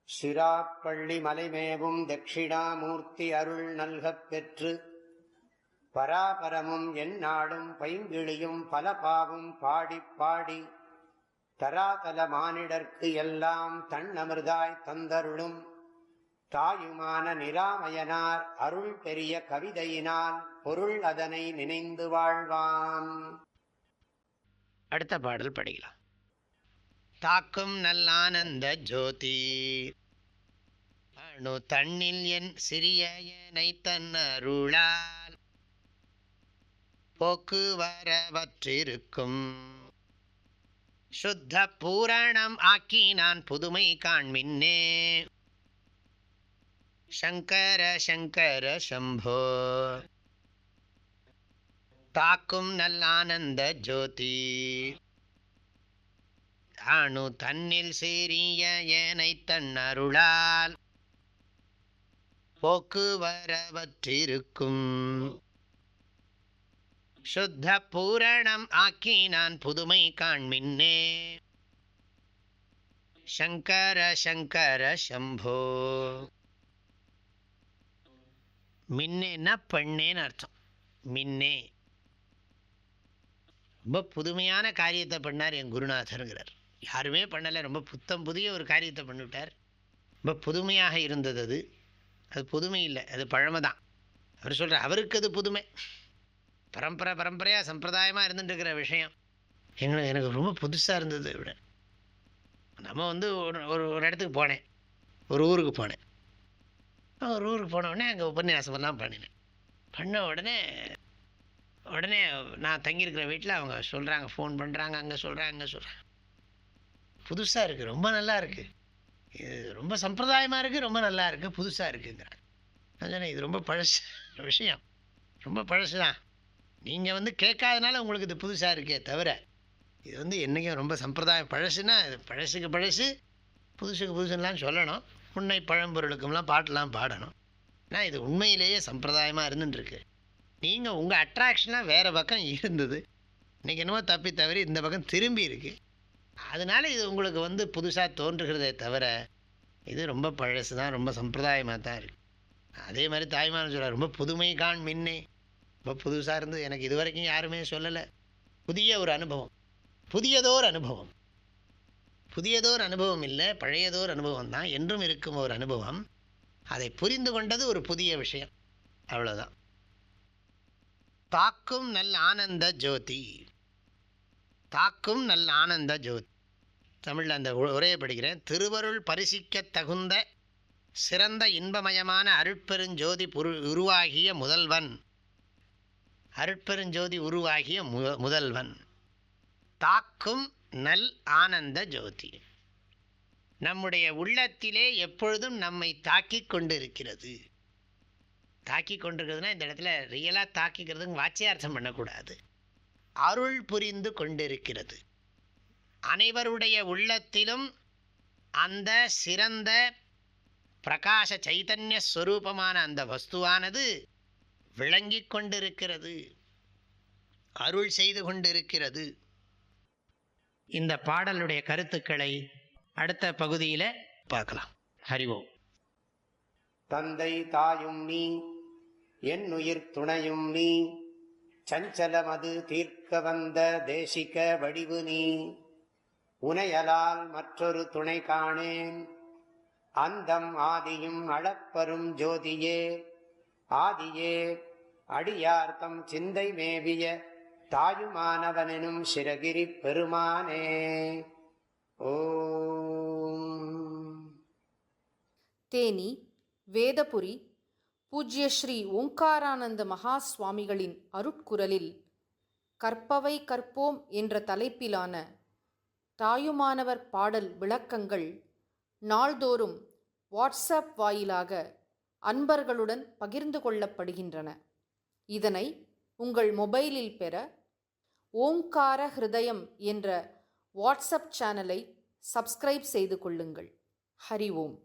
சிராப்பள்ளி மலைமேவும் தட்சிணாமூர்த்தி அருள் நல்கப் பெற்று பராபரமும் எந்நாடும் பைங்கிழியும் பல பாவும் பாடிப் பாடி தராதல மானிடர்க்கு எல்லாம் தன்னமிர்தாய் தந்தருளும் தாயுமான நிராமயனார் அருள் பெரிய கவிதையினால் பொருள் அதனை நினைந்து வாழ்வான். அடுத்த பாடல் படிக்கலாம். தாக்கும் நல்லானந்த ஜோதி அணு தன்னில் என் சிறியனை தன்னருளால் போக்குவரவற்றிருக்கும் சுத்த பூரணம் ஆக்கி நான் புதுமை காண்மின்னே சங்கர சங்கர சம்போ. தாக்கும் நல்லானந்த ஜோதி அணு தன்னில் சீரிய ஏனை தன்னருளால் போக்குவரவற்றிருக்கும் சுத்த பூரணம் ஆக்கி நான் புதுமை காண்மின்னே சங்கர சங்கர சம்போ. மின்னேன்னா பெண்ணேன்னு அர்த்தம். மின்னே ரொம்ப புதுமையான காரியத்தை பண்ணார் என் குருநாதருங்கிறார். யாருமே பண்ணலை, ரொம்ப புத்தம் புதிய ஒரு காரியத்தை பண்ணிவிட்டார். ரொம்ப புதுமையாக இருந்தது. அது புதுமை இல்லை, அது பழமை தான். அவர் சொல்கிறார், அவருக்கு அது புதுமை. பரம்பரையாக சம்பிரதாயமாக இருந்துட்டுருக்கிற விஷயம் எனக்கு ரொம்ப புதுசாக இருந்தது. விட நம்ம ஒரு இடத்துக்கு போனேன், ஒரு ஊருக்கு போனேன். ஒரு ஊருக்கு போன உடனே அங்கே உபன்யாசமெல்லாம் பண்ண உடனே நான் தங்கியிருக்கிற வீட்டில் அவங்க சொல்கிறாங்க, ஃபோன் பண்ணுறாங்க, அங்கே சொல்கிறாங்க. புதுசாக இருக்குது, ரொம்ப நல்லா இருக்குது, இது ரொம்ப சம்பிரதாயமாக இருக்குது, ரொம்ப நல்லா இருக்குது, புதுசாக இருக்குங்கிறாங்க. நான் சொன்னேன், இது ரொம்ப பழசு விஷயம், ரொம்ப பழசு தான். நீங்கள் கேட்காதனால உங்களுக்கு இது புதுசாக இருக்கே தவிர, இது என்றைக்கும் ரொம்ப சம்பிரதாயம். பழசுன்னா இது பழசுக்கு பழசு, புதுசுக்கு புதுசுன்னெலாம் சொல்லணும். உண்மை பழம்பொருளுக்கும்லாம் பாட்டெலாம் பாடணும். ஆனால் இது உண்மையிலேயே சம்பிரதாயமாக இருந்துட்டுருக்கு. நீங்கள் உங்கள் அட்ராக்ஷன்லாம் வேறு பக்கம் இருந்தது, இன்றைக்கி என்னமோ தப்பி தவறி இந்த பக்கம் திரும்பி இருக்குது. அதனால் இது உங்களுக்கு புதுசாக தோன்றுகிறதே தவிர இது ரொம்ப பழசு தான், ரொம்ப சம்பிரதாயமாக தான் இருக்குது. அதே மாதிரி தாய்மானன் சொல்கிறார், ரொம்ப புதுமை காண் மின்னே. ரொம்ப புதுசாக இருந்து எனக்கு இது வரைக்கும் யாருமே சொல்லலை. புதிய ஒரு அனுபவம், புதியதோர் அனுபவம். புதியதோர் அனுபவம் இல்லை, பழையதோர் அனுபவம் தான், என்றும் இருக்கும் ஒரு அனுபவம். அதை புரிந்து கொண்டது ஒரு புதிய விஷயம், அவ்வளோதான். தாக்கும் நல் ஆனந்த ஜோதி. தாக்கும் நல் ஆனந்த ஜோதி. தமிழில் அந்த உரையை படிக்கிறேன். திருவருள் பரிசிக்க தகுந்த சிறந்த இன்பமயமான அருட்பெருஞ்சோதி உருவாகிய முதல்வன். அருட்பெருஞ்சோதி உருவாகிய முதல்வன். தாக்கும் நல் ஆனந்த ஜோதி நம்முடைய உள்ளத்திலே எப்பொழுதும் நம்மை தாக்கி கொண்டிருக்கிறது. தாக்கி கொண்டிருக்கிறதுனா இந்த இடத்துல ரியலாக தாக்கிக்கிறதுக்கு வாச்சியார்த்தம் பண்ணக்கூடாது. அருள் புரிந்து கொண்டிருக்கிறது. அனைவருடைய உள்ளத்திலும் அந்த சிறந்த பிரகாச சைதன்ய ஸ்வரூபமான அந்த வஸ்துவானது விளங்கி கொண்டிருக்கிறது, அருள் செய்து கொண்டிருக்கிறது. இந்த பாடலுடைய கருத்துக்களை அடுத்த பகுதியில் பார்க்கலாம். ஹரி ஓம். தந்தை தாயும் நீ, என் உயிர் துணையும் நீ, சஞ்சலமது தீர்க்க வந்த தேசிக வடிவு நீ. உனையலால் மற்றொரு துணை காணேன், அந்தம் ஆதியும் அளப்பரும் ஜோதியே. ஆதியே அடியார்த்தம் சிந்தை மேவிய தாயுமானவனும் சிரகிரி பெருமானே. ஓம். தேனி வேதபுரி பூஜ்ய ஸ்ரீ ஓங்காரானந்த மகா சுவாமிகளின் அருட்குரலில் கற்பவை கற்போம் என்ற தலைப்பிலான தாயுமானவர் பாடல் விளக்கங்கள் நாள்தோறும் வாட்ஸ்அப் வாயிலாக அன்பர்களுடன் பகிர்ந்து கொள்ளப்படுகின்றன. இதனை உங்கள் மொபைலில் பெற ஓங்கார ஹிருதயம் என்ற வாட்ஸ்அப் சேனலை சப்ஸ்கிரைப் செய்து கொள்ளுங்கள். ஹரி ஓம்.